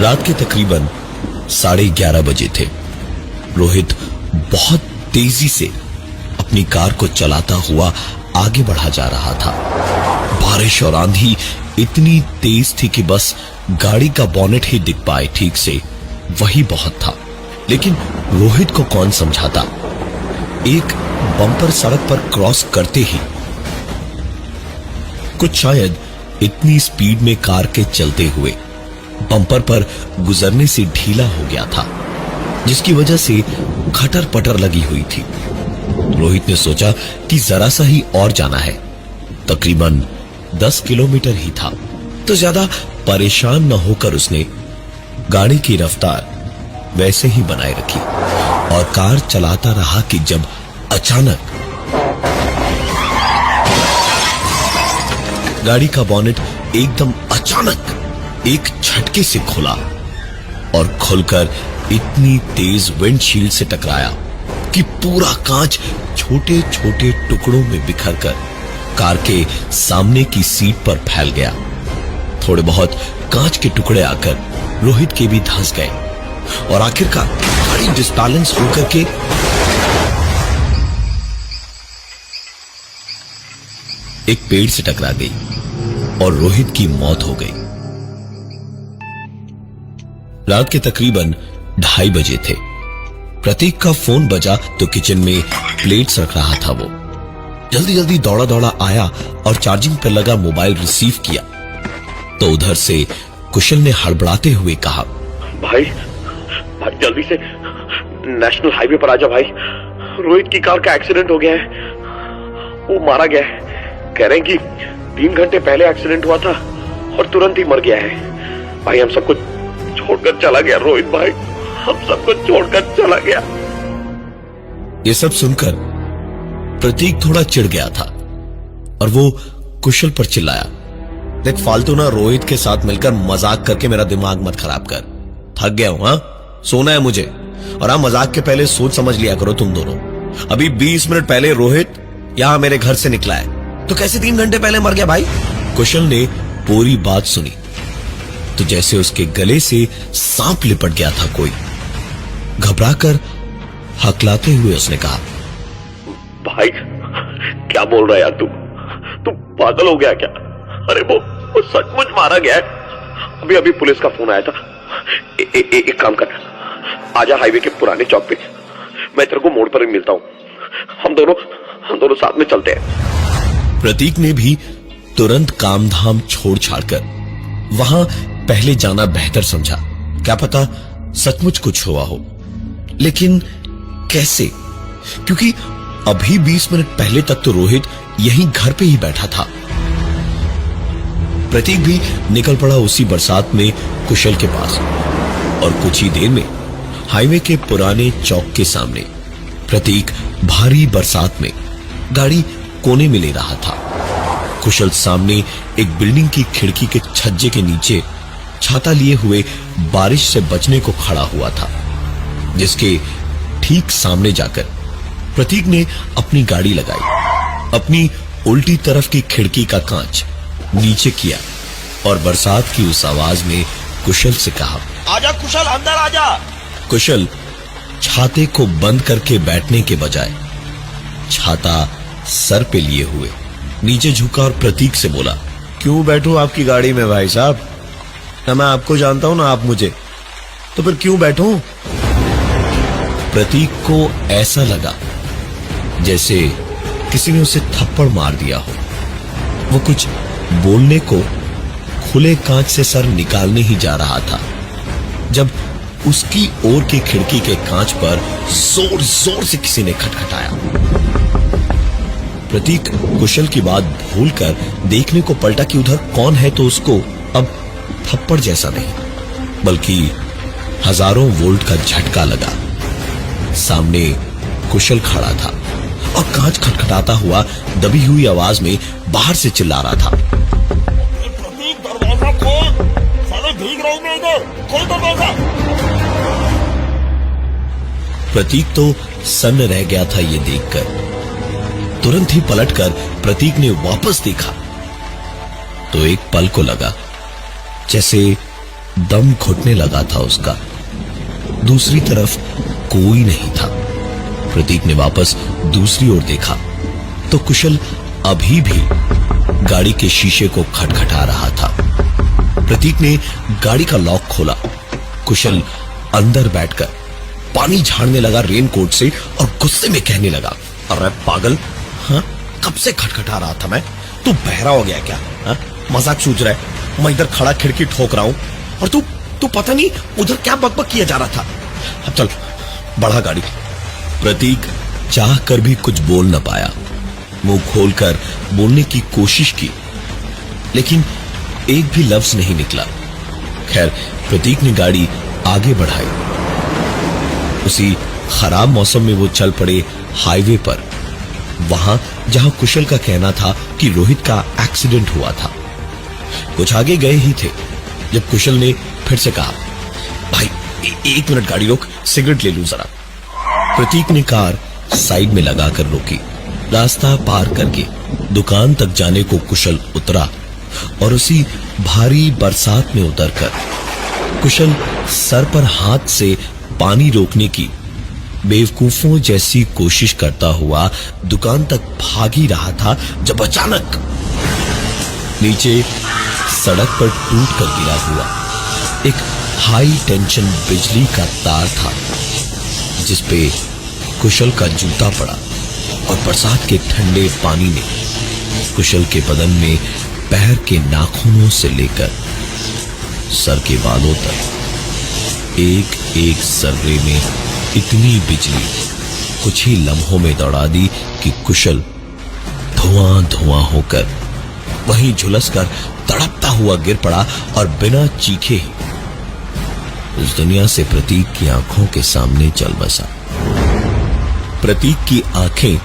रात के तकरीबन 11:30 बजे थे। रोहित बहुत तेजी से अपनी कार को चलाता हुआ आगे बढ़ा जा रहा था। बारिश और आंधी इतनी तेज थी कि बस गाड़ी का बोनेट ही दिख पाए ठीक से, वही बहुत था। लेकिन रोहित को कौन समझाता। एक बम्पर सड़क पर क्रॉस करते ही कुछ शायद इतनी स्पीड में कार के चलते हुए बम्पर पर गुजरने से ढीला हो गया था, जिसकी वजह से खटर पटर लगी हुई थी। रोहित ने सोचा कि जरा सा ही और जाना है, तकरीबन 10 किलोमीटर ही था, तो ज्यादा परेशान न होकर उसने गाड़ी की रफ्तार वैसे ही बनाए रखी और कार चलाता रहा कि जब अचानक गाड़ी का बोनेट एकदम अचानक एक झटके से खुला और खुलकर इतनी तेज विंडशील्ड से टकराया कि पूरा कांच छोटे छोटे टुकड़ों में बिखरकर कार के सामने की सीट पर फैल गया। थोड़े बहुत कांच के टुकड़े आकर रोहित के भी धंस गए और आखिरकार गाड़ी डिसबैलेंस होकर के एक पेड़ से टकरा गई और रोहित की मौत हो गई। रात के तकरीबन 2:30 बजे थे। प्रतीक का फोन बजा तो किचन में प्लेट्स रख रहा था। वो जल्दी जल्दी दौड़ा दौड़ा आया और चार्जिंग पर लगा मोबाइल रिसीव किया तो उधर से कुशल ने हड़बड़ाते हुए कहा, भाई जल्दी से नेशनल हाईवे पर आजा भाई, रोहित की कार का एक्सीडेंट हो गया है, वो मारा गया है। कह रहे हैं कि 3 घंटे पहले एक्सीडेंट हुआ था और तुरंत ही मर गया है। भाई हम सबको छोड़कर चला गया रोहित भाई, हम सबको छोड़कर चला गया। ये सब सुनकर प्रतीक थोड़ा चिढ़ गया था और वो कुशल पर चिल्लाया, देख फालतू ना रोहित के साथ मिलकर मजाक करके मेरा दिमाग मत खराब कर, थक गया हूं। सोना है मुझे, और मजाक के पहले सोच समझ लिया करो तुम दोनों। अभी 20 मिनट पहले रोहित यहां मेरे घर से निकला है, तो कैसे 3 घंटे पहले मर गया भाई। कुशल ने पूरी बात सुनी तो जैसे उसके गले से सांप लिपट गया था कोई। घबराकर हकलाते हुए उसने कहा, भाई क्या बोल रहा है यार तू पागल हो गया क्या? अरे वो सचमुच मारा गया है। अभी पुलिस का फोन आया था। एक काम कर, आजा हाईवे के पुराने चौक पे, मैं तेरे को मोड़ पर ही मिलता हूं, हम दोनों साथ में चलते हैं। प्रतीक ने भी तुरंत काम धाम छोड़ छाड़कर वहां पहले जाना बेहतर समझा। क्या पता सचमुच कुछ हुआ हो, लेकिन कैसे? क्योंकि अभी 20 मिनट पहले तक तो रोहित यहीं घर पे ही बैठा था। प्रतीक भी निकल पड़ा उसी बरसात में कुशल के पास और कुछ ही देर में हाईवे के पुराने चौक के सामने प्रतीक भारी बरसात में गाड़ी कोने में ले रहा था। कुशल सामने एक बिल्डिंग की खिड़की के छज्जे के नीचे छाता लिए हुए बारिश से बचने को खड़ा हुआ था, जिसके ठीक सामने जाकर प्रतीक ने अपनी गाड़ी लगाई, अपनी उल्टी तरफ की खिड़की का कांच नीचे किया और बरसात की उस आवाज में कुशल से कहा, आजा कुशल, अंदर आजा। कुशल छाते को बंद करके बैठने के बजाय छाता सर पे लिए हुए नीचे झुका और प्रतीक से बोला, क्यों बैठूं आपकी गाड़ी में भाई साहब? ना मैं आपको जानता हूं ना आप मुझे, तो फिर क्यों बैठूं? प्रतीक को ऐसा लगा जैसे किसी ने उसे थप्पड़ मार दिया हो। वो कुछ बोलने को खुले कांच से सर निकालने ही जा रहा था जब उसकी ओर की खिड़की के कांच पर जोर जोर से किसी ने खटखटाया। प्रतीक कुशल की बात भूलकर देखने को पलटा कि उधर कौन है, तो उसको अब थप्पड़ जैसा नहीं बल्कि हजारों वोल्ट का झटका लगा। सामने कुशल खड़ा था और कांच खटखटाता हुआ दबी हुई आवाज में बाहर से चिल्ला रहा था, प्रतीक दरवाजा खोल, साले भीग रहा हूं मैं इधर, खोल दरवाजा। प्रतीक तो सन्न रह गया था ये देखकर। तुरंत ही पलटकर प्रतीक ने वापस देखा तो एक पल को लगा जैसे दम घुटने लगा था उसका। दूसरी तरफ कोई नहीं था। प्रतीक ने वापस दूसरी ओर देखा तो कुशल अभी भी गाड़ी के शीशे को खटखटा रहा था। प्रतीक ने गाड़ी का लॉक खोला। कुशल अंदर बैठकर पानी झाड़ने लगा रेनकोट से और गुस्से में कहने लगा, अरे पागल, हाँ, कब से खटखटा रहा था मैं? तू बहरा हो गया क्या? हाँ? मजाक सूझ रहा है? मैं इधर खड़ा खिड़की ठोक रहा हूं और तू पता नहीं उधर क्या बकबक किया जा रहा था। अब चल, बढ़ा गाड़ी। प्रतीक चाह कर भी कुछ बोल न पाया। मुंह खोलकर बोलने की कोशिश की, लेकिन एक भी लफ्ज नहीं निकला। खैर, प्रतीक ने गाड़ी आगे बढ़ाई। उसी खराब मौसम में वो चल पड़े हाईवे पर, वहां जहां कुशल का कहना था कि रोहित का एक्सीडेंट हुआ था। कुछ आगे गए ही थे जब कुशल ने फिर से कहा, भाई एक मिनट गाड़ी रोक, सिगरेट ले लूं जरा। प्रतीक ने कार साइड में लगाकर रोकी। रास्ता पार करके दुकान तक जाने को कुशल उतरा और उसी भारी बरसात में उतरकर कुशल सर पर हाथ से पानी रोकने की बेवकूफों जैसी कोशिश करता हुआ दुकान तक भाग ही रहा था जब अचानक नीचे सड़क पर टूट कर गिरा हुआ एक हाई टेंशन बिजली का तार था, जिसपे कुशल का जूता पड़ा और बरसात के ठंडे पानी ने कुशल के बदन में पैर के नाखूनों से लेकर सर के बालों तक एक एक सर्रे में इतनी बिजली कुछ ही लम्हों में दौड़ा दी कि कुशल धुआं धुआं होकर वहीं झुलसकर तड़पता हुआ गिर पड़ा और बिना चीखे ही इस दुनिया से प्रतीक की आंखों के सामने चल बसा। प्रतीक की आंखें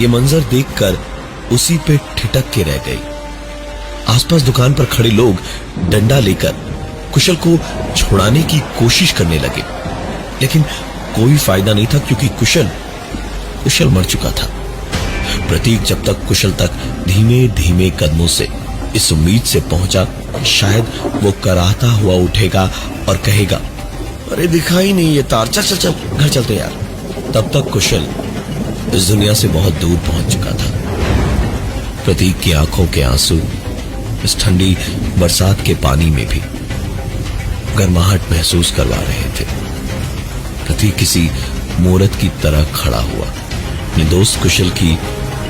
ये मंजर देखकर उसी पे ठिठक के रह गई। आसपास दुकान पर खड़े लोग डंडा लेकर कुशल को छुड़ाने की कोशिश करने लगे, लेकिन कोई फायदा नहीं था क्योंकि कुशल मर चुका था। प्रतीक जब तक कुशल तक धीमे धीमे कदमों से इस उम्मीद से पहुंचा शायद वो कराहता हुआ उठेगा और कहेगा, अरे दिखाई नहीं ये तार, चल चल चल घर चलते यार। तब तक कुशल इस दुनिया से बहुत दूर पहुंच चुका था। प्रतीक की आंखों के आंसू इस ठंडी बरसात के पानी में भी गर्माहट महसूस करवा रहे थे। प्रतीक किसी मूर्त की तरह खड़ा हुआ अपने दोस्त कुशल की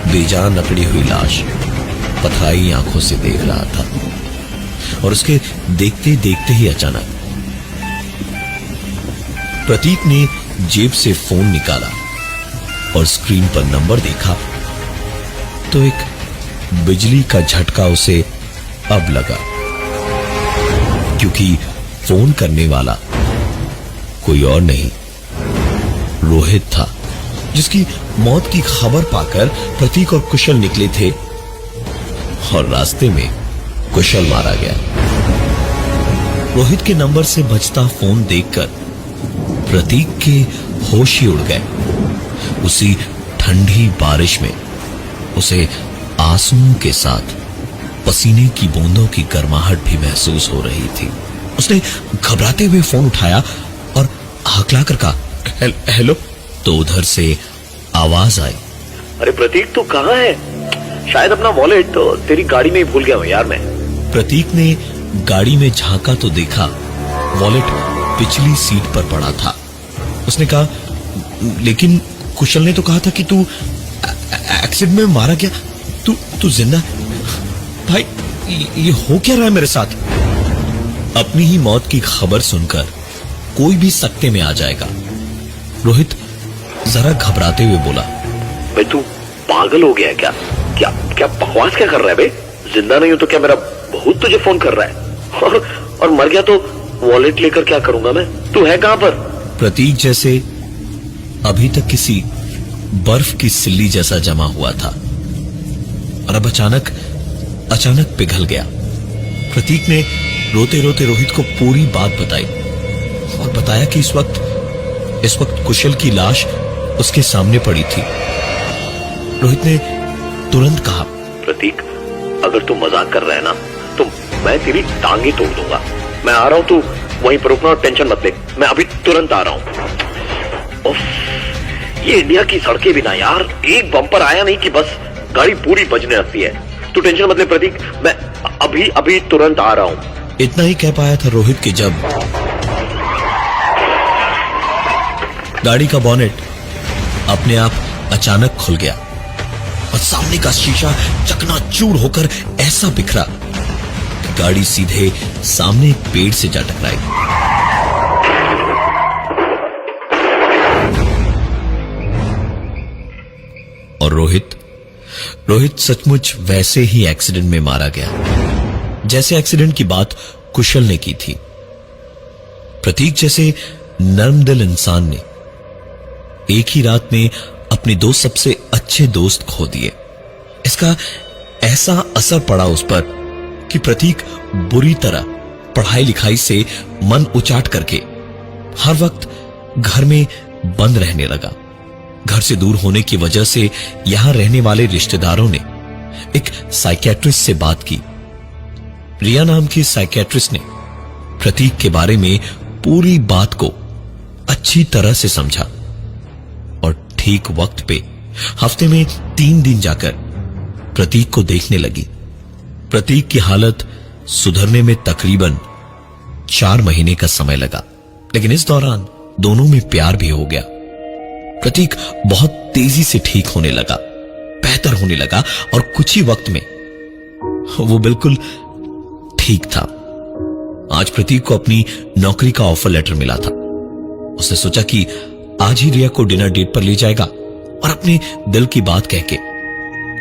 बेजान अकड़ी हुई लाश पथराई आंखों से देख रहा था और उसके देखते देखते ही अचानक प्रतीक ने जेब से फोन निकाला और स्क्रीन पर नंबर देखा तो एक बिजली का झटका उसे अब लगा, क्योंकि फोन करने वाला कोई और नहीं रोहित था, जिसकी मौत की खबर पाकर प्रतीक और कुशल निकले थे और रास्ते में कुशल मारा गया। रोहित के नंबर से बजता फोन देखकर प्रतीक के होश ही उड़ गए। उसी ठंडी बारिश में उसे आंसुओं के साथ पसीने की बूंदों की गर्माहट भी महसूस हो रही थी। उसने घबराते हुए फोन उठाया और हकलाकर कहा, हेलो। तो उधर से आवाज आई, अरे प्रतीक तू कहाँ है? शायद अपना वॉलेट तो तेरी गाड़ी में ही भूल गया हूं यार मैं। प्रतीक ने गाड़ी में झांका तो देखा वॉलेट पिछली सीट पर पड़ा था। उसने कहा, लेकिन कुशल ने तो कहा था कि तू एक्सीडेंट में मारा गया, तू जिंदा? भाई ये हो क्या रहा है मेरे साथ? अपनी ही मौत की खबर सुनकर कोई भी सकते में आ जाएगा। रोहित जरा घबराते हुए बोला, भाई तू पागल हो गया है क्या? क्या बकवास क्या कर रहा है बे? जिंदा नहीं हो तो क्या मेरा बहुत तुझे फोन कर रहा है? और मर गया तो वॉलेट लेकर क्या करूंगा मैं? तू है कहां पर? प्रतीक जैसे अभी तक किसी बर्फ की सिल्ली जैसा जमा हुआ था और अब अचानक पिघल गया। प्रतीक ने रोते रोते रोहित को पूरी बात बताई और बताया कि इस वक्त कुशल की लाश उसके सामने पड़ी थी। रोहित ने तुरंत कहा, प्रतीक अगर तू मजाक कर रहा है ना तो मैं तेरी टांगे तोड़ दूंगा। मैं आ रहा हूं, तू वहीं पर रुकना और टेंशन मत ले, मैं अभी तुरंत आ रहा हूं। उफ, ये इंडिया की सड़कें भी ना यार, एक बम्पर आया नहीं कि बस गाड़ी पूरी बजने लगती है। तू टेंशन मत ले प्रतीक, मैं अभी अभी तुरंत आ रहा हूं। इतना ही कह पाया था रोहित कि जब गाड़ी का बॉनेट अपने आप अचानक खुल गया और सामने का शीशा चकनाचूर होकर ऐसा बिखरा कि गाड़ी सीधे सामने एक पेड़ से जा टकराई। और रोहित सचमुच वैसे ही एक्सीडेंट में मारा गया जैसे एक्सीडेंट की बात कुशल ने की थी। प्रतीक जैसे नर्मदिल इंसान ने एक ही रात में अपने दो सबसे अच्छे दोस्त खो दिए। इसका ऐसा असर पड़ा उस पर कि प्रतीक बुरी तरह पढ़ाई लिखाई से मन उचाट करके हर वक्त घर में बंद रहने लगा। घर से दूर होने की वजह से यहां रहने वाले रिश्तेदारों ने एक साइकियाट्रिस्ट से बात की। रिया नाम की साइकियाट्रिस्ट ने प्रतीक के बारे में पूरी बात को अच्छी तरह से समझा और ठीक वक्त पे हफ्ते में 3 दिन जाकर प्रतीक को देखने लगी। प्रतीक की हालत सुधरने में तकरीबन 4 महीने का समय लगा, लेकिन इस दौरान दोनों में प्यार भी हो गया। प्रतीक बहुत तेजी से ठीक होने लगा, बेहतर होने लगा और कुछ ही वक्त में वो बिल्कुल ठीक था। आज प्रतीक को अपनी नौकरी का ऑफर लेटर मिला था। उसने सोचा कि आज ही रिया को डिनर डेट पर ले जाएगा और अपने दिल की बात कह के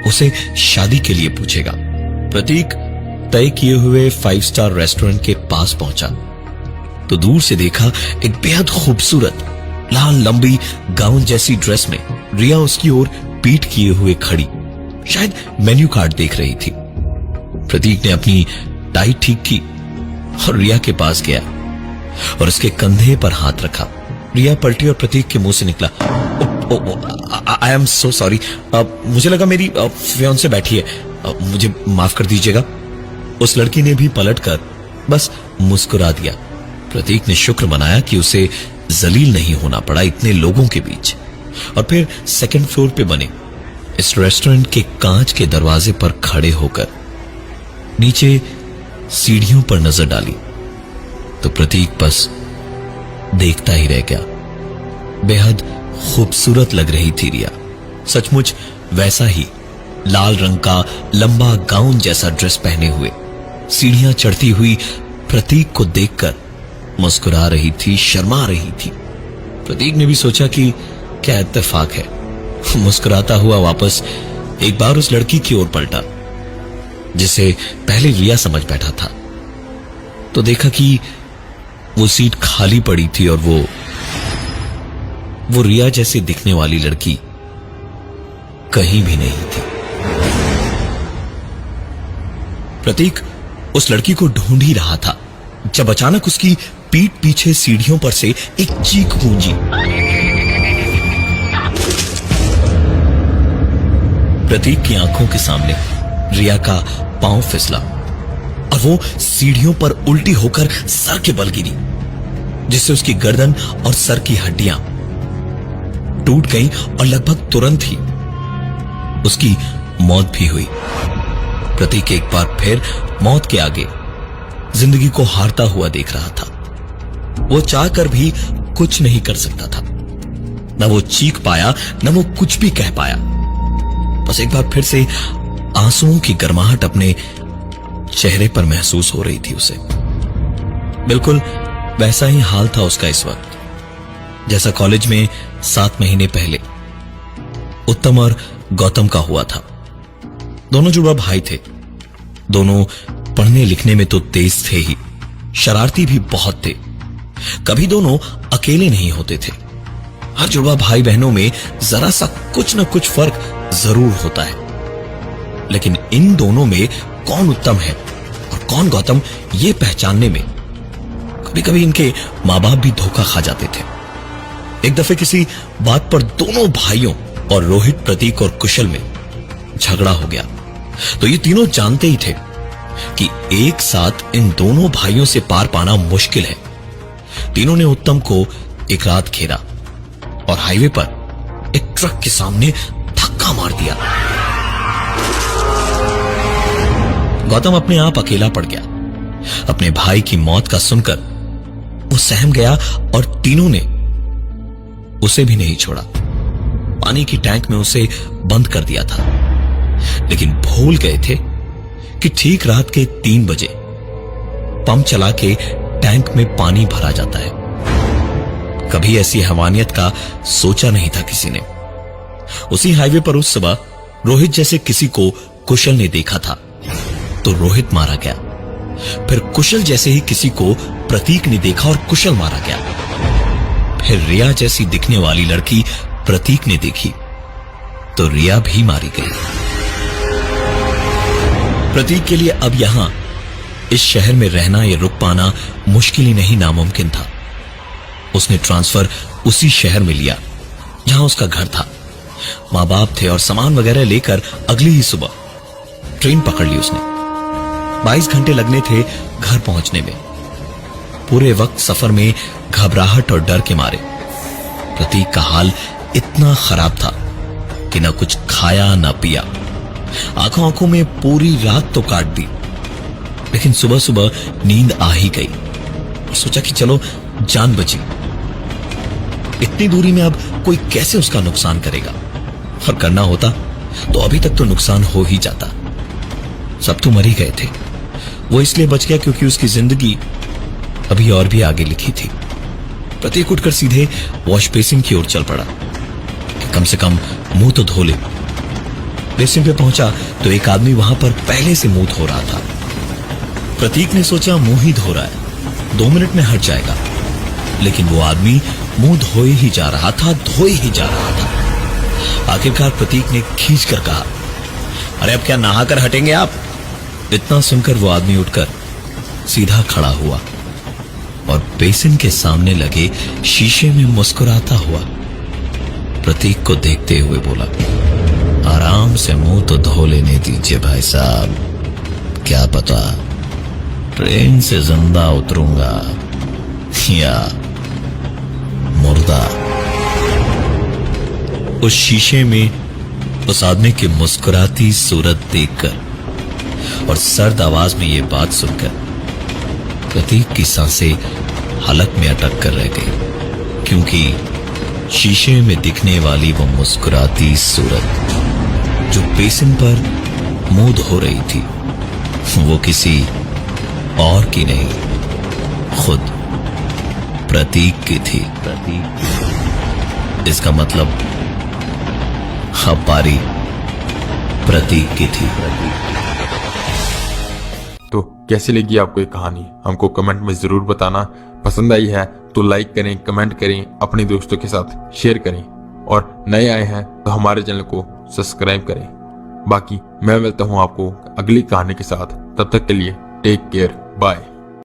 उसे शादी के लिए पूछेगा। प्रतीक तय किए हुए 5 स्टार रेस्टोरेंट के पास पहुंचा तो दूर से देखा एक बेहद खूबसूरत लाल लंबी गाउन जैसी ड्रेस में रिया उसकी ओर पीठ किए हुए खड़ी शायद मेन्यू कार्ड देख रही थी। प्रतीक ने अपनी टाई ठीक की और रिया के पास गया और उसके कंधे पर हाथ रखा। रिया पलटी और प्रतीक के मुंह से निकला, आई एम सो सॉरी, मुझे लगा मेरी फियांसे बैठी है, मुझे माफ कर दीजिएगा। उस लड़की ने भी पलटकर बस मुस्कुरा दिया। प्रतीक ने शुक्र मनाया कि उसे जलील नहीं होना पड़ा इतने लोगों के बीच, और फिर 2nd फ्लोर पे बने इस रेस्टोरेंट के कांच के दरवाजे पर खड़े होकर नीचे सीढ़ियों पर नजर डाली तो प्रतीक बस देखता ही रह गया। बेहद खूबसूरत लग रही थी रिया, सचमुच वैसा ही लाल रंग का लंबा गाउन जैसा ड्रेस पहने हुए सीढ़ियां चढ़ती हुई प्रतीक को देखकर मुस्कुरा रही थी, शर्मा रही थी। प्रतीक ने भी सोचा कि क्या इत्तेफाक है। मुस्कुराता हुआ वापस एक बार उस लड़की की ओर पलटा जिसे पहले रिया समझ बैठा था तो देखा कि वो सीट खाली पड़ी थी और वो रिया जैसे दिखने वाली लड़की कहीं भी नहीं थी। प्रतीक उस लड़की को ढूंढ ही रहा था जब अचानक उसकी पीठ पीछे सीढ़ियों पर से एक चीख गूंजी। प्रतीक की आंखों के सामने रिया का पांव फिसला और वो सीढ़ियों पर उल्टी होकर सर के बल गिरी, जिससे उसकी गर्दन और सर की हड्डियां टूट गईं और लगभग तुरंत ही उसकी मौत भी हुई। प्रतीक एक बार फिर मौत के आगे जिंदगी को हारता हुआ देख रहा था। वो चाहकर भी कुछ नहीं कर सकता था, न वो चीख पाया न वो कुछ भी कह पाया। बस एक बार फिर से आंसुओं की गर्माहट अपने चेहरे पर महसूस हो रही थी उसे। बिल्कुल वैसा ही हाल था उसका इस वक्त जैसा कॉलेज में 7 महीने पहले उत्तम और गौतम का हुआ था। दोनों जुड़वा भाई थे। दोनों पढ़ने लिखने में तो तेज थे ही, शरारती भी बहुत थे। कभी दोनों अकेले नहीं होते थे। हर जुड़वा भाई बहनों में जरा सा कुछ न कुछ फर्क जरूर होता है, लेकिन इन दोनों में कौन उत्तम है और कौन गौतम ये पहचानने में कभी कभी इनके मां बाप भी धोखा खा जाते थे। एक दफे किसी बात पर दोनों भाइयों और रोहित, प्रतीक और कुशल में झगड़ा हो गया तो ये तीनों जानते ही थे कि एक साथ इन दोनों भाइयों से पार पाना मुश्किल है। तीनों ने उत्तम को एक रात घेरा और हाईवे पर एक ट्रक के सामने धक्का मार दिया। गौतम अपने आप अकेला पड़ गया। अपने भाई की मौत का सुनकर वो सहम गया और तीनों ने उसे भी नहीं छोड़ा। पानी की टैंक में उसे बंद कर दिया था, लेकिन भूल गए थे कि ठीक रात के 3 बजे पंप चला के टैंक में पानी भरा जाता है। कभी ऐसी हैवानियत का सोचा नहीं था किसी ने। उसी हाईवे पर उस सुबह रोहित जैसे किसी को कुशल ने देखा था, तो रोहित मारा गया। फिर कुशल जैसे ही किसी को प्रतीक ने देखा और कुशल मारा गया। फिर रिया जैसी दिखने वाली लड़की प्रतीक ने देखी, तो रिया भी मारी गई। प्रतीक के लिए अब यहां इस शहर में रहना या रुक पाना मुश्किल ही नहीं, नामुमकिन था। उसने ट्रांसफर उसी शहर में लिया जहां उसका घर था। मां बाप थे और सामान वगैरह लेकर अगली ही सुबह ट्रेन पकड़ ली उसने। 22 घंटे लगने थे घर पहुंचने में। पूरे वक्त सफर में घबराहट और डर के मारे प्रतीक का हाल इतना खराब था कि ना कुछ खाया ना पिया। आंखों आंखों में पूरी रात तो काट दी, लेकिन सुबह सुबह नींद आ ही गई और सोचा कि चलो जान बची। इतनी दूरी में अब कोई कैसे उसका नुकसान करेगा, और करना होता तो अभी तक तो नुकसान हो ही जाता। सब तो मर ही गए थे। वो इसलिए बच गया क्योंकि उसकी जिंदगी अभी और भी आगे लिखी थी। प्रतीक उठकर सीधे वॉश बेसिन की ओर चल पड़ा कि कम से कम मुंह तो धो ले। बेसिन पे पहुंचा तो एक आदमी वहां पर पहले से मुंह धो रहा था। प्रतीक ने सोचा मुंह ही धो रहा है, 2 मिनट में हट जाएगा, लेकिन वो आदमी मुंह धोए ही जा रहा था, धोए ही जा रहा था। आखिरकार प्रतीक ने खींच कर कहा, अरे अब क्या नहाकर हटेंगे आप? इतना सुनकर वो आदमी उठकर सीधा खड़ा हुआ और बेसिन के सामने लगे शीशे में मुस्कुराता हुआ प्रतीक को देखते हुए बोला, आराम से मुंह तो धो लेने दीजिए भाई साहब, क्या पता ट्रेन से जिंदा उतरूंगा या मुर्दा। उस शीशे में उस आदमी की मुस्कुराती सूरत देखकर और सर्द आवाज में ये बात सुनकर प्रतीक की सांसें हलक में अटक कर रह गई, क्योंकि शीशे में दिखने वाली वो मुस्कुराती सूरत जो बेसिन पर मुंह धो रही थी, वो किसी और की नहीं, खुद प्रतीक की थी। इसका मतलब अब बारी प्रतीक की थी। तो कैसी लगी आपको ये कहानी, हमको कमेंट में जरूर बताना। पसंद आई है तो लाइक करें, कमेंट करें, अपने दोस्तों के साथ शेयर करें, और नए आए हैं तो हमारे चैनल को सब्सक्राइब करें। बाकी मैं मिलता हूं आपको अगली कहानी के साथ, तब तक के लिए टेक केयर, बाय।